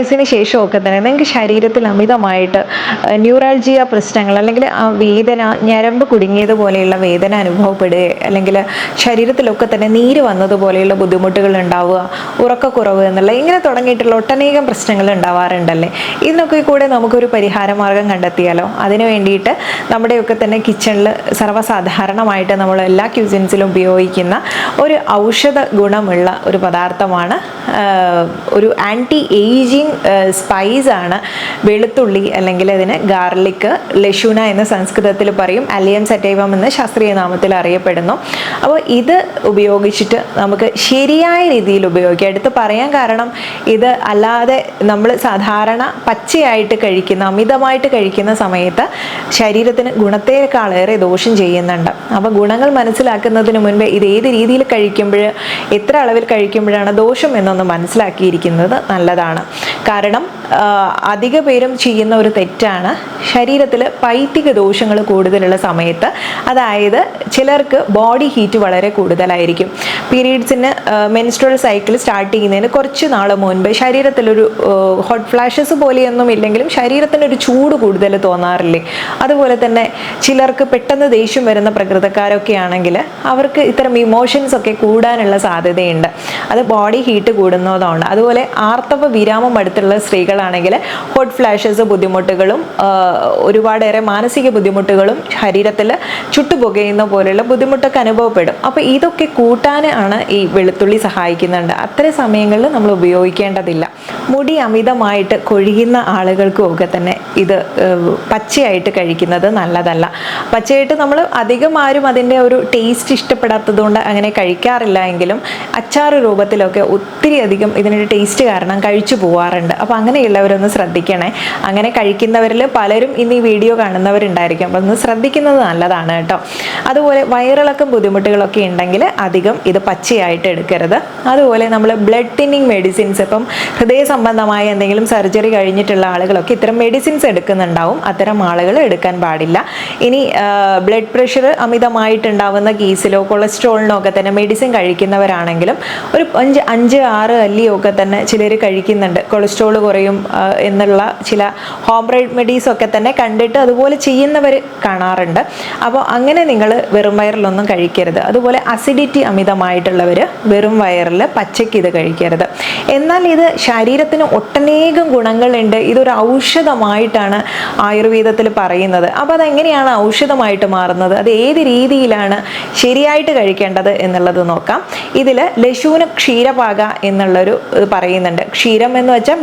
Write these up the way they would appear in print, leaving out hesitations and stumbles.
വയസ്സിന് ശേഷമൊക്കെ തന്നെ നിങ്ങൾക്ക് ശരീരത്തിൽ അമിതമായിട്ട് ന്യൂറാൾജിയ പ്രശ്നങ്ങൾ അല്ലെങ്കിൽ ആ വേദന, ഞരമ്പ് കുടുങ്ങിയതുപോലെയുള്ള വേദന അനുഭവപ്പെടുക, അല്ലെങ്കിൽ ശരീരത്തിലൊക്കെ തന്നെ നീര് വന്നതുപോലെയുള്ള ബുദ്ധിമുട്ടുകൾ ഉണ്ടാവുക, ഉറക്കക്കുറവ് എന്നുള്ള ഇങ്ങനെ തുടങ്ങിയിട്ടുള്ള ഒട്ടനേകം പ്രശ്നങ്ങൾ ഉണ്ടാവാറുണ്ടല്ലേ. ഇതിനൊക്കെ കൂടെ നമുക്കൊരു പരിഹാരമാർഗം കണ്ടെത്തിയാലോ. അതിനു വേണ്ടിയിട്ട് നമ്മുടെയൊക്കെ തന്നെ കിച്ചണിൽ സർവ്വസാധാരണമായിട്ട് നമ്മൾ എല്ലാ ക്യൂസിൻസിലും ഉപയോഗിക്കുന്ന ഒരു ഔഷധ ഗുണമുള്ള ഒരു പദാർത്ഥമാണ്, ഒരു ആൻറ്റി ഏജിങ് സ്പൈസ് ആണ് വെളുത്തുള്ളി, അല്ലെങ്കിൽ അതിന് ഗാർലിക്, ലഷൂന എന്ന് സംസ്കൃതത്തിൽ പറയും, അലിയം സറ്റൈവം എന്ന് ശാസ്ത്രീയ നാമത്തിൽ അറിയപ്പെടുന്നു. അപ്പോൾ ഇത് ഉപയോഗിച്ചിട്ട് നമുക്ക് ശരിയായ രീതിയിൽ ഉപയോഗിക്കാം. എടുത്ത് പറയാൻ കാരണം ഇത് അല്ലാതെ നമ്മൾ സാധാരണ പച്ചയായിട്ട് കഴിക്കുന്ന, അമിതമായിട്ട് കഴിക്കുന്ന സമയത്ത് ശരീരത്തിന് ഗുണത്തേക്കാളേറെ ദോഷം ചെയ്യുന്നുണ്ട്. അപ്പോൾ ഗുണങ്ങൾ മനസ്സിലാക്കുന്നതിന് മുൻപ് ഇത് ഏത് രീതിയിൽ കഴിക്കുമ്പോൾ, എത്ര അളവിൽ കഴിക്കുമ്പോഴാണ് ദോഷം എന്നൊന്ന് മനസ്സിലാക്കിയിരിക്കുന്നത് നല്ലതാണ്. കാരണം അധിക പേരും ചെയ്യുന്ന ഒരു തെറ്റാണ്, ശരീരത്തിൽ പൈത്തിക ദോഷങ്ങൾ കൂടുതലുള്ള സമയത്ത്, അതായത് ചിലർക്ക് ബോഡി ഹീറ്റ് വളരെ കൂടുതലായിരിക്കും. പീരീഡ്സിന് മെൻസ്ട്രൽ സൈക്കിൾ സ്റ്റാർട്ട് ചെയ്യുന്നതിന് കുറച്ച് നാൾ മുൻപ് ശരീരത്തിലൊരു ഹോട്ട് ഫ്ലാഷസ് പോലെയൊന്നും ഇല്ലെങ്കിലും ശരീരത്തിനൊരു ചൂട് കൂടുതൽ തോന്നാറില്ലേ. അതുപോലെ തന്നെ ചിലർക്ക് പെട്ടെന്ന് ദേഷ്യം വരുന്ന പ്രകൃതക്കാരൊക്കെ ആണെങ്കിൽ അവർക്ക് ഇത്തരം ഇമോഷൻസ് ഒക്കെ കൂടാനുള്ള സാധ്യതയുണ്ട്. അത് ബോഡി ഹീറ്റ് കൂടുന്നതാണ്. അതുപോലെ ആർത്തവ വിരാമം അടുത്തുള്ള സ്ത്രീകളാണെങ്കിൽ ഹോട്ട് ഫ്ലാഷസ് ബുദ്ധിമുട്ടുകളും ഒരുപാടേറെ മാനസിക ബുദ്ധിമുട്ടുകളും ശരീരത്തിൽ ചുട്ടുപുകയുന്ന പോലെയുള്ള ബുദ്ധിമുട്ടൊക്കെ അനുഭവപ്പെടും. അപ്പോൾ ഇതൊക്കെ കൂട്ടാനാണ് ഈ വെളുത്തുള്ളി സഹായിക്കുന്നുണ്ട്. അത്തരം സമയങ്ങളിൽ നമ്മൾ ഉപയോഗിക്കേണ്ടതില്ല. മുടി അമിതമായിട്ട് കൊഴിയുന്ന ആളുകൾക്കും ഒക്കെ തന്നെ ഇത് പച്ചയായിട്ട് കഴിക്കുന്നത് നല്ലതല്ല. പച്ചയായിട്ട് നമ്മൾ അധികം ആരും അതിൻ്റെ ഒരു ടേസ്റ്റ് ഇഷ്ടപ്പെടാത്തത് കൊണ്ട് അങ്ങനെ കഴിക്കാറില്ല എങ്കിലും അച്ചാറ് രൂപത്തിലൊക്കെ ഒത്തിരി അധികം ഇതിനൊരു ടേസ്റ്റ് കാരണം കഴിച്ചു പോവാറുണ്ട്. അപ്പോൾ അങ്ങനെയുള്ളവരൊന്ന് ശ്രദ്ധിക്കണേ. അങ്ങനെ കഴിക്കുന്നവരിൽ പലരും ഇന്ന് ഈ വീഡിയോ കാണുന്നവരുണ്ടായിരിക്കും. അപ്പോൾ ഒന്ന് ശ്രദ്ധിക്കുന്നത് നല്ലതാണ് കേട്ടോ. അതുപോലെ വയറിളക്കം ബുദ്ധിമുട്ടുകളൊക്കെ ഉണ്ടെങ്കിൽ അധികം ഇത് പച്ചയായിട്ട് എടുക്കരുത്. അതുപോലെ നമ്മൾ ബ്ലഡ് തിന്നിങ് മെഡിസിൻസ്, ഇപ്പം ഹൃദയ സംബന്ധമായ എന്തെങ്കിലും സർജറി കഴിഞ്ഞിട്ടുള്ള ആളുകളൊക്കെ ഇത്തരം മെഡിസിൻസ് എടുക്കുന്നുണ്ടാവും. അത്തരം ആളുകൾ എടുക്കാൻ പാടില്ല. ഇനി ബ്ലഡ് പ്രഷർ അമിതമായിട്ടുണ്ടാവുന്ന കേസിലോ കൊളസ്ട്രോളിനോ ഒക്കെ തന്നെ മെഡിസിൻ കഴിക്കുന്നവരാണെങ്കിലും ഒരു 5-6 അല്ലിയൊക്കെ തന്നെ ചിലർ കഴിക്കുന്നുണ്ട്. കൊളസ്ട്രോൾ കുറയും എന്നുള്ള ചില ഹോം റെമഡീസ് ഒക്കെ തന്നെ കണ്ടിട്ട് അതുപോലെ ചെയ്യുന്നവർ കാണാറുണ്ട്. അപ്പോൾ അങ്ങനെ നിങ്ങൾ വെറും വയറിലൊന്നും കഴിക്കരുത്. അതുപോലെ അസിഡിറ്റി അമിതമായിട്ടുള്ളവർ വെറും വയറിൽ പച്ചയ്ക്ക് ഇത് കഴിക്കരുത്. എന്നാൽ ഇത് ശരീരത്തിന് ഒട്ടനേകം ഗുണങ്ങളുണ്ട്. ഇതൊരു ഔഷധമായിട്ടാണ് ആയുർവേദത്തിൽ പറയുന്നത്. അപ്പോൾ അതെങ്ങനെയാണ് ഔഷധമായിട്ട് മാറുന്നത്, അത് ഏത് രീതിയിലാണ് ശരിയായിട്ട് കഴിക്കേണ്ടത് എന്നുള്ളത് നോക്കാം. ഇതിൽ ലശൂന ക്ഷീരപാക എന്നുള്ളൊരു പറയുന്നുണ്ട്. ക്ഷീരം എന്ന് വെച്ചാൽ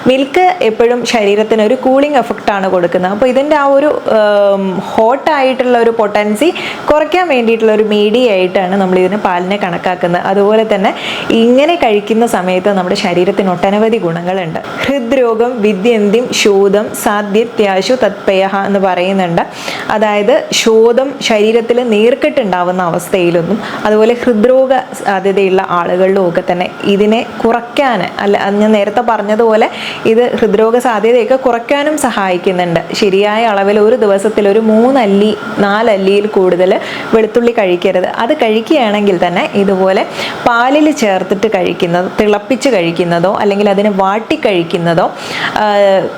മിൽക്ക് എപ്പോഴും ശരീരത്തിന് ഒരു കൂളിംഗ് എഫക്റ്റാണ് കൊടുക്കുന്നത്. അപ്പോൾ ഇതിൻ്റെ ആ ഒരു ഹോട്ടായിട്ടുള്ള ഒരു പൊട്ടൻസി കുറയ്ക്കാൻ വേണ്ടിയിട്ടുള്ള ഒരു മീഡിയ ആയിട്ടാണ് നമ്മൾ ഇതിന് പാലിനെ കണക്കാക്കുന്നത്. അതുപോലെ തന്നെ ഇങ്ങനെ കഴിക്കുന്ന സമയത്ത് നമ്മുടെ ശരീരത്തിന് ഒട്ടനവധി ഗുണങ്ങളുണ്ട്. ഹൃദ്രോഗം, വിദ്യന്തിം, ശോധം, സാധ്യത്യാശു തത്പയ എന്ന് പറയുന്നുണ്ട്. അതായത് ശോധം ശരീരത്തിൽ നീർക്കെട്ടുണ്ടാവുന്ന അവസ്ഥയിലൊന്നും, അതുപോലെ ഹൃദ്രോഗ സാധ്യതയുള്ള ആളുകളിലും ഒക്കെ തന്നെ ഇതിനെ കുറയ്ക്കാൻ, ഞാൻ നേരത്തെ പറഞ്ഞതുപോലെ ഇത് ഹൃദ്രോഗ സാധ്യതയൊക്കെ കുറയ്ക്കാനും സഹായിക്കുന്നുണ്ട്. ശരിയായ അളവിൽ ഒരു ദിവസത്തിൽ ഒരു 3 അല്ലി 4 അല്ലിയിൽ കൂടുതൽ വെളുത്തുള്ളി കഴിക്കരുത്. അത് കഴിക്കുകയാണെങ്കിൽ തന്നെ ഇതുപോലെ പാലിൽ ചേർത്തിട്ട് കഴിക്കുന്നതോ, തിളപ്പിച്ച് കഴിക്കുന്നതോ, അല്ലെങ്കിൽ അതിനെ വാട്ടി കഴിക്കുന്നതോ,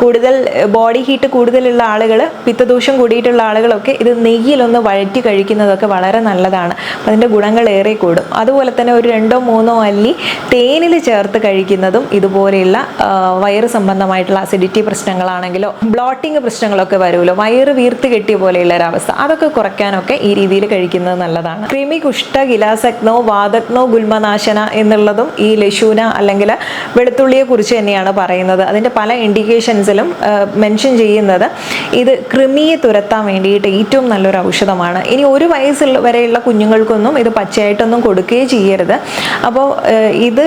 കൂടുതൽ ബോഡി ഹീറ്റ് കൂടുതലുള്ള ആളുകൾ, പിത്തദോഷം കൂടിയിട്ടുള്ള ആളുകളൊക്കെ ഇത് നെയ്യിലൊന്ന് വഴറ്റി കഴിക്കുന്നതൊക്കെ വളരെ നല്ലതാണ്. അതിൻ്റെ ഗുണങ്ങൾ ഏറെ കൂടും. അതുപോലെ തന്നെ ഒരു 2-3 അല്ലി തേനിൽ ചേർത്ത് കഴിക്കുന്നതും ഇതുപോലെയുള്ള വയറ് സംബന്ധമായിട്ടുള്ള അസിഡിറ്റി പ്രശ്നങ്ങളാണെങ്കിലോ ബ്ലോട്ടിങ് പ്രശ്നങ്ങളൊക്കെ വരുമല്ലോ, വയറ് വീർത്ത് കെട്ടിയ പോലെയുള്ള ഒരവസ്ഥ, അതൊക്കെ കുറയ്ക്കാനൊക്കെ ഈ രീതിയിൽ കഴിക്കുന്നത് നല്ലതാണ്. കൃമി, കുഷ്ഠ, ഗിലാസഗ്നോ, വാതഗ്നോ, ഗുൽമനാശന എന്നുള്ളതും ഈ ലശൂന അല്ലെങ്കിൽ വെളുത്തുള്ളിയെ കുറിച്ച് തന്നെയാണ് പറയുന്നത്. അതിൻ്റെ പല ഇൻഡിക്കേഷൻസിലും മെൻഷൻ ചെയ്യുന്നത് ഇത് കൃമിയെ തുരത്താൻ വേണ്ടിയിട്ട് ഏറ്റവും നല്ലൊരു ഔഷധമാണ്. ഇനി 1 വയസ്സ് വരെയുള്ള കുഞ്ഞുങ്ങൾക്കൊന്നും ഇത് പച്ചയായിട്ടൊന്നും കൊടുക്കുകയും ചെയ്യരുത്. അപ്പോൾ ഇത്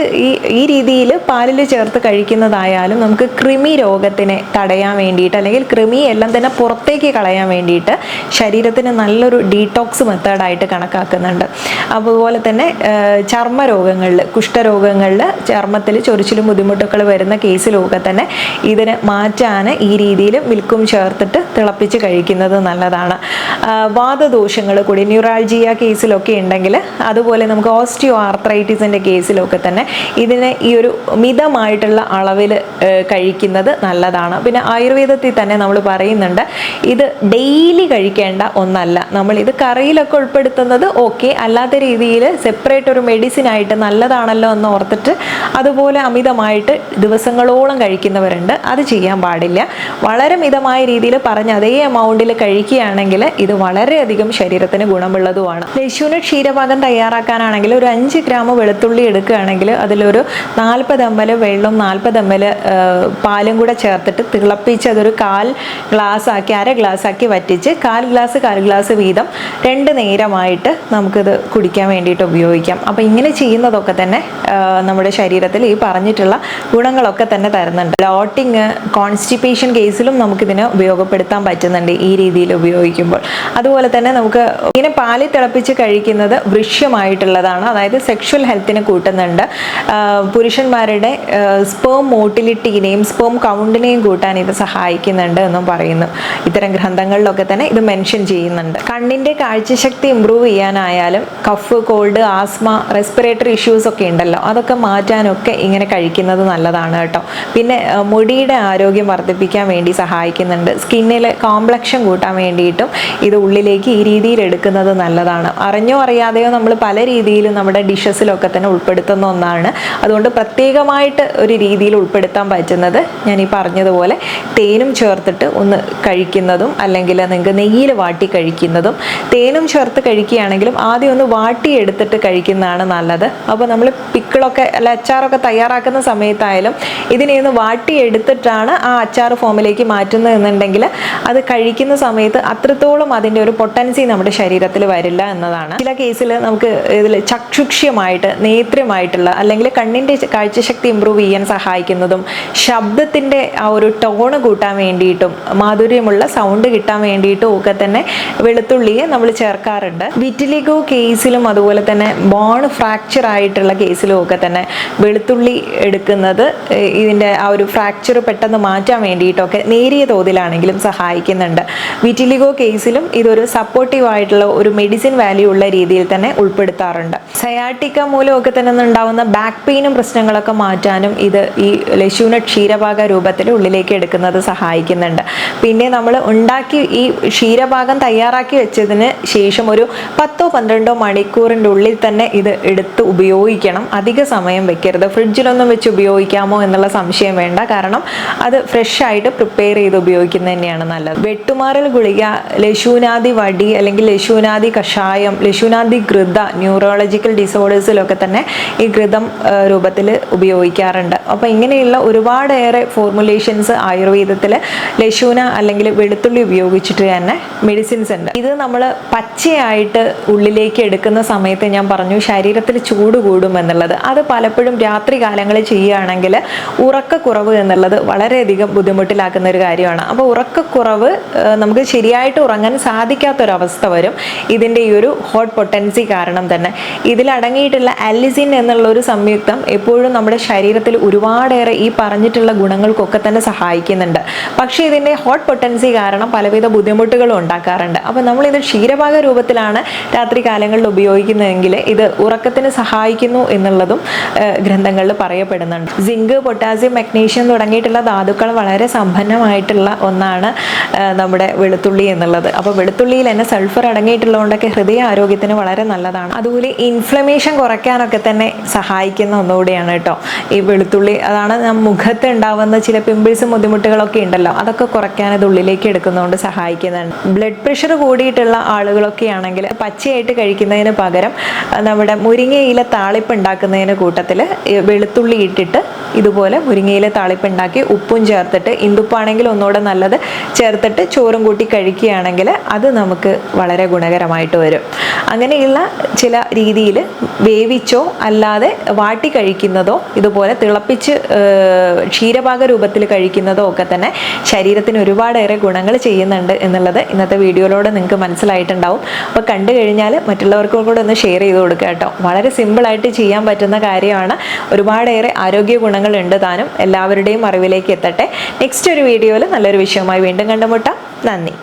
ഈ രീതിയിൽ പാലിൽ ചേർത്ത് കഴിക്കുന്നതായാലും നമുക്ക് കൃമി രോഗത്തിനെ തടയാൻ വേണ്ടിയിട്ട്, അല്ലെങ്കിൽ കൃമി എല്ലാം തന്നെ പുറത്തേക്ക് കളയാൻ വേണ്ടിയിട്ട് ശരീരത്തിന് നല്ലൊരു ഡീടോക്സ് മെത്തേഡായിട്ട് കണക്കാക്കുന്നുണ്ട്. അതുപോലെ തന്നെ ചർമ്മരോഗങ്ങളിൽ, കുഷ്ഠരോഗങ്ങളിൽ, ചർമ്മത്തിൽ ചൊറിച്ചിലും ബുദ്ധിമുട്ടുകൾ വരുന്ന കേസിലൊക്കെ തന്നെ ഇതിനെ മാറ്റാൻ ഈ രീതിയിൽ മിൽക്കും ചേർത്തിട്ട് തിളപ്പിച്ച് കഴിക്കുന്നത് നല്ലതാണ്. വാതദോഷങ്ങൾ കൂടി ന്യൂറാൾജിയ കേസിലൊക്കെ ഉണ്ടെങ്കിൽ, അതുപോലെ നമുക്ക് ഓസ്റ്റിയോ ആർത്രൈറ്റിസിൻ്റെ കേസിലൊക്കെ തന്നെ ഇതിനെ ഈ ഒരു മിതമായിട്ടുള്ള അളവിൽ കഴിക്കുന്നത് നല്ലതാണ്. പിന്നെ ആയുർവേദത്തിൽ തന്നെ നമ്മൾ പറയുന്നുണ്ട് ഇത് ഡെയിലി കഴിക്കേണ്ട ഒന്നല്ല. നമ്മൾ ഇത് കറിയിലൊക്കെ ഉൾപ്പെടുത്തുന്നത് ഓക്കെ, അല്ലാത്ത രീതിയിൽ സെപ്പറേറ്റ് ഒരു മെഡിസിൻ ആയിട്ട് നല്ലതാണല്ലോ എന്ന് ഓർത്തിട്ട് അതുപോലെ അമിതമായിട്ട് ദിവസങ്ങളോളം കഴിക്കുന്നവരുണ്ട്. അത് ചെയ്യാൻ പാടില്ല. വളരെ മിതമായ രീതിയിൽ പറഞ്ഞ അതേ എമൗണ്ടിൽ കഴിക്കുകയാണെങ്കിൽ ഇത് വളരെയധികം ശരീരത്തിന് ഗുണമുള്ളതുമാണ്. ലശുന ക്ഷീരപാകം തയ്യാറാക്കാനാണെങ്കിൽ ഒരു 5 ഗ്രാം വെളുത്തുള്ളി എടുക്കുകയാണെങ്കിൽ അതിലൊരു 40 ml വെള്ളം 40 ml പാലും കൂടെ ചേർത്തിട്ട് തിളപ്പിച്ച് അതൊരു 1/4 ഗ്ലാസ് ആക്കി 1/2 ഗ്ലാസ് ആക്കി വറ്റിച്ച് 1/4 ഗ്ലാസ് വീതം 2 നേരമായിട്ട് നമുക്കിത് കുടിക്കാൻ വേണ്ടിയിട്ട് ഉപയോഗിക്കാം. അപ്പോൾ ഇങ്ങനെ ചെയ്യുന്നതൊക്കെ തന്നെ നമ്മുടെ ശരീരത്തിൽ ഈ പറഞ്ഞിട്ടുള്ള ഗുണങ്ങളൊക്കെ തന്നെ തരുന്നുണ്ട്. ബ്ലോട്ടിങ്, കോൺസ്റ്റിപ്പേഷൻ കേസിലും നമുക്കിതിനെ ഉപയോഗപ്പെടുത്താൻ പറ്റുന്നുണ്ട് ഈ രീതിയിൽ ഉപയോഗിക്കുമ്പോൾ. അതുപോലെ തന്നെ നമുക്ക് ഇങ്ങനെ പാലിൽ തിളപ്പിച്ച് കഴിക്കുന്നത് വൃശ്യമായിട്ടുള്ളതാണ്, അതായത് സെക്ഷൽ ഹെൽത്തിനെ കൂട്ടുന്നുണ്ട്. പുരുഷന്മാരുടെ സ്പേം മോട്ടിലിറ്റിനെയും സ്പേം കൗണ്ടിനെയും കൂട്ടാൻ ഇത് സഹായിക്കുന്നുണ്ട് എന്നും പറയുന്നു. ഇത്തരം ഗ്രന്ഥങ്ങളിലൊക്കെ തന്നെ ഇത് മെൻഷൻ ചെയ്യുന്നുണ്ട്. കണ്ണിൻ്റെ കാഴ്ചശക്തി ഇമ്പ്രൂവ് ചെയ്യാനായാലും cough, cold, asthma, respiratory issues ഒക്കെ ഉണ്ടല്ലോ, അതൊക്കെ മാറ്റാനൊക്കെ ഇങ്ങനെ കഴിക്കുന്നത് നല്ലതാണ് കേട്ടോ. പിന്നെ മുടിയുടെ ആരോഗ്യം വർദ്ധിപ്പിക്കാൻ വേണ്ടി സഹായിക്കുന്നുണ്ട്. സ്കിന്നിലെ കോംപ്ലക്ഷൻ കൂട്ടാൻ വേണ്ടിയിട്ടും ഇത് ഉള്ളിലേക്ക് ഈ രീതിയിൽ എടുക്കുന്നത് നല്ലതാണ്. അറിഞ്ഞോ അറിയാതെയോ നമ്മൾ പല രീതിയിലും നമ്മുടെ ഡിഷസിലൊക്കെ തന്നെ ഉൾപ്പെടുത്തുന്ന ഒന്നാണ്. അതുകൊണ്ട് പ്രത്യേകമായിട്ട് ഒരു രീതിയിൽ ഉൾപ്പെടുത്താൻ പറ്റുന്നത് ഞാൻ ഈ പറഞ്ഞതുപോലെ തേനും ചേർത്തിട്ട് ഒന്ന് കഴിക്കുന്നതും, അല്ലെങ്കിൽ നിങ്ങൾക്ക് നെയ്യിൽ വാട്ടി കഴിക്കുന്നതും. തേനും ചേർത്ത് കഴിക്കുകയാണെങ്കിലും ആദ്യം ഒന്ന് വാട്ടി എടുത്തിട്ട് കഴിക്കുന്നതാണ് നല്ലത്. അപ്പോൾ നമ്മൾ പിക്കിളൊക്കെ അല്ല അച്ചാറൊക്കെ തയ്യാറാക്കുന്ന സമയത്തായാലും ഇതിനെ ഒന്ന് വാട്ടി എടുത്തിട്ടാണ് ആ അച്ചാർ ഫോമിലേക്ക് മാറ്റുന്നത് എന്നുണ്ടെങ്കിൽ അത് കഴിക്കുന്ന സമയത്ത് അത്രത്തോളം അതിൻ്റെ ഒരു പൊട്ടൻസി നമ്മുടെ ശരീരത്തിൽ വരില്ല എന്നതാണ്. ചില കേസിൽ നമുക്ക് ഇതിൽ ചക്ഷുക്ഷ്യമായിട്ട് നേത്രമായിട്ടുള്ള അല്ലെങ്കിൽ കണ്ണിൻ്റെ കാഴ്ചശക്തി ഇമ്പ്രൂവ് ചെയ്യാൻ സഹായിക്കുന്നതും ശബ്ദത്തിൻ്റെ ആ ഒരു ടോണ് കൂട്ടാൻ വേണ്ടിയിട്ടും മാധുര്യമുള്ള സൗണ്ട് കിട്ടാൻ വേണ്ടിയിട്ടും ഒക്കെ തന്നെ വെളുത്തുള്ളിയെ നമ്മൾ ചേർക്കാറുണ്ട്. വിറ്റിലിഗോ കേസിലും അതുപോലെ തന്നെ ബോൺ ഫ്രാക്ചർ ആയിട്ടുള്ള കേസിലും ഒക്കെ തന്നെ വെളുത്തുള്ളി എടുക്കുന്നത് ഇതിൻ്റെ ആ ഒരു ഫ്രാക്ചർ പെട്ടെന്ന് മാറ്റാൻ വേണ്ടിയിട്ടൊക്കെ നേരിയ തോതിലാണെങ്കിലും സഹായിക്കുന്നുണ്ട്. വിറ്റിലിഗോ കേസിലും ഇതൊരു സപ്പോർട്ടീവ് ആയിട്ടുള്ള ഒരു മെഡിസിൻ വാല്യൂ ഉള്ള രീതിയിൽ തന്നെ ഉൾപ്പെടുത്താറുണ്ട്. സയാട്ടിക്ക മൂലമൊക്കെ തന്നെ ഉണ്ടാവുന്ന ബാക്ക് പെയിനും പ്രശ്നങ്ങളൊക്കെ മാറ്റാനും ഇത് ഈ ലശൂന ക്ഷീരപാക രൂപത്തിൽ ഉള്ളിലേക്ക് എടുക്കുന്നത് സഹായിക്കുന്നുണ്ട്. പിന്നെ നമ്മൾ ഉണ്ടാക്കി ഈ ക്ഷീരപാകം തയ്യാറാക്കി വെച്ചതിന് ശേഷം ഒരു 10-12 മണിക്കൂറിൻ്റെ ഉള്ളിൽ തന്നെ ഇത് എടുത്ത് ഉപയോഗിക്കണം. അധിക സമയം വെക്കരുത്. ഫ്രിഡ്ജിലൊന്നും വെച്ച് ഉപയോഗിക്കാമോ എന്നുള്ള സംശയം വേണ്ട. കാരണം അത് ഫ്രഷ് ആയിട്ട് പ്രിപ്പയർ ചെയ്ത് ഉപയോഗിക്കുന്നത് തന്നെയാണ് നല്ലത്. വെട്ടുമാറൽ ഗുളിക, ലശൂനാദി വടി അല്ലെങ്കിൽ ലശൂനാദി കഷായം, ലശൂനാദി ഘൃത ന്യൂറോളജിക്കൽ ഡിസോർഡേഴ്സിലൊക്കെ തന്നെ ഈ ഘൃതം രൂപത്തിൽ ഉപയോഗിക്കാറുണ്ട്. അപ്പോൾ ഇങ്ങനെയുള്ള ഒരുപാടേറെ ഫോർമുലേഷൻസ് ആയുർവേദത്തിൽ ലശൂന അല്ലെങ്കിൽ വെളുത്തുള്ളി ഉപയോഗിച്ചിട്ട് തന്നെ മെഡിസിൻസ് ഉണ്ട്. ഇത് നമ്മൾ പച്ചയായിട്ട് ഉള്ളിലേക്ക് എടുക്കുന്ന സമയത്ത് ഞാൻ പറഞ്ഞു ശരീരത്തിൽ ചൂട് കൂടും എന്നുള്ളത്. അത് പലപ്പോഴും രാത്രി കാലങ്ങളിൽ ചെയ്യുകയാണെങ്കിൽ ഉറക്കക്കുറവ് എന്നുള്ളത് വളരെയധികം ബുദ്ധിമുട്ടിലാക്കുന്ന ഒരു കാര്യമാണ്. അപ്പോൾ ഉറക്കക്കുറവ് നമുക്ക് ശരിയായിട്ട് ഉറങ്ങാൻ സാധിക്കാത്തൊരവസ്ഥ വരും ഇതിൻ്റെ ഈ ഒരു ഹോട്ട് പൊട്ടൻസി കാരണം തന്നെ. ഇതിലടങ്ങിയിട്ടുള്ള അലിസിൻ എന്നുള്ള ഒരു സംയുക്തം എപ്പോഴും നമ്മുടെ ശരീരത്തിൽ ഒരുപാടേറെ ഈ പറഞ്ഞിട്ടുള്ള ഗുണങ്ങൾക്കൊക്കെ തന്നെ സഹായിക്കുന്നുണ്ട്. പക്ഷേ ഇതിൻ്റെ ഹോട്ട് പൊട്ടൻസി കാരണം പലവിധ ബുദ്ധിമുട്ടുകളും ഉണ്ടാക്കാറുണ്ട്. അപ്പോൾ നമ്മളിത് ക്ഷീരപാക രൂപത്തിലാണ് രാത്രി കാലങ്ങളിൽ ഉപയോഗിക്കുന്നതെങ്കിൽ ഇത് ഉറക്കത്തിന് സഹായിക്കുന്നു എന്നുള്ളതും ഗ്രന്ഥങ്ങളിൽ പറയപ്പെടുന്നുണ്ട്. സിങ്ക്, പൊട്ടാസ്യം, മഗ്നീഷ്യം തുടങ്ങിയിട്ടുള്ള ധാതുക്കൾ വളരെ സമ്പന്നമായിട്ടുള്ള ഒന്നാണ് നമ്മുടെ വെളുത്തുള്ളി എന്നുള്ളത്. അപ്പോൾ വെളുത്തുള്ളിയിൽ തന്നെ സൾഫർ അടങ്ങിയിട്ടുള്ളതുകൊണ്ടൊക്കെ ഹൃദയ ആരോഗ്യത്തിന് വളരെ നല്ലതാണ്. അതുപോലെ ഇൻഫ്ലമേഷൻ കുറയ്ക്കാനൊക്കെ തന്നെ സഹായിക്കുന്ന ഒന്നുകൂടിയാണ് കേട്ടോ ഈ വെളുത്തുള്ളി. അതാണ് മുഖത്ത് ഉണ്ടാവുന്ന ചില പിമ്പിൾസും ബുദ്ധിമുട്ടുകളൊക്കെ ഉണ്ടല്ലോ, അതൊക്കെ കുറയ്ക്കാൻ ഇത് ഉള്ളിലേക്ക് എടുക്കുന്നതുകൊണ്ട് സഹായിക്കുന്നുണ്ട്. ബ്ലഡ് പ്രഷർ കൂടിയിട്ടുള്ള ആളുകളൊക്കെ ആണെങ്കിൽ പച്ചയായിട്ട് കഴിക്കുന്നതിന് പകരം നമ്മുടെ മുരിങ്ങയില താളിപ്പ് ഉണ്ടാക്കുന്നതിന് കൂട്ടത്തിൽ വെളുത്തുള്ളി ഇട്ടിട്ട് ഇതുപോലെ മുരിങ്ങയില താളിപ്പ് ഉണ്ടാക്കി ഉപ്പും ചേർത്തിട്ട്, ഇന്ദുപ്പാണെങ്കിൽ ഒന്നുകൂടെ നല്ലത്, ചേർത്തിട്ട് ചോറും കൂട്ടി കഴിക്കുകയാണെങ്കിൽ അത് നമുക്ക് വളരെ ഗുണകരമായിട്ട് വരും. അങ്ങനെയുള്ള ചില രീതിയിൽ വേവിച്ചോ അല്ലാതെ വാട്ടി കഴിക്കുന്നതോ ഇതുപോലെ തിളപ്പിച്ച് ക്ഷീരപാക രൂപത്തിൽ കഴിക്കുന്നതോ ഒക്കെ തന്നെ ശരീരത്തിന് ഒരുപാടേറെ ഗുണങ്ങൾ ചെയ്യുന്നുണ്ട് എന്നുള്ളത് ഇന്നത്തെ വീഡിയോയിലൂടെ നിങ്ങൾക്ക് മനസ്സിലായിട്ടുണ്ടാവും. അപ്പോൾ കണ്ടു കഴിഞ്ഞാൽ മറ്റുള്ളവർക്കും കൂടെ ഒന്ന് ഷെയർ ചെയ്ത് കൊടുക്കുക കേട്ടോ. വളരെ സിമ്പിളായിട്ട് ചെയ്യാൻ പറ്റുന്ന കാര്യമാണ്. ഒരുപാടേറെ ആരോഗ്യ ഗുണങ്ങളുണ്ട് താനും. എല്ലാവരുടെയും അറിവിലേക്ക് എത്തട്ടെ. നെക്സ്റ്റ് ഒരു വീഡിയോയിൽ നല്ലൊരു വിഷയവുമായി വീണ്ടും കണ്ടുമുട്ടാം. നന്ദി.